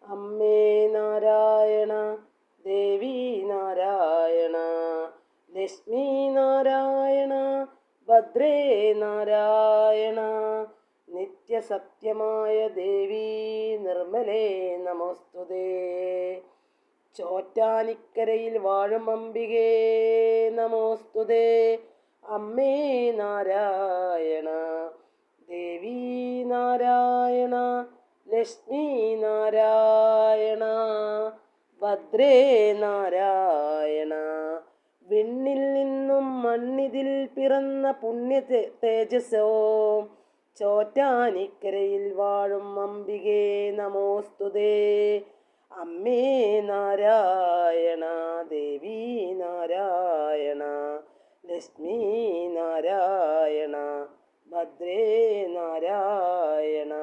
അമ്മേ നാരായണ, ദേവി നാരായണ, ലക്ഷ്മി നാരായണ, ഭദ്രേ നാരായണ, നിത്യസത്യമായ ദേവി നിർമ്മലേ നമോസ്തുതേ. ചോറ്റാനിക്കരയിൽ വാഴും അംബികേ നമോസ്തുതേ. അമ്മേ നാരായണ, ദേവി നാരായണ, ലക്ഷ്മി നാരായണ, ഭദ്രേ നാരായണ. വിണ്ണിൽ നിന്നും മണ്ണിതിൽ പിറന്ന പുണ്യ തേജസ്സോ, ചോറ്റാനിക്കരയിൽ വാഴും അംബികേ നമോസ്തുതേ. അമ്മേ നാരായണ, ദേവി നാരായണ, ലക്ഷ്മി നാരായണ, ഭദ്രേ നാരായണ.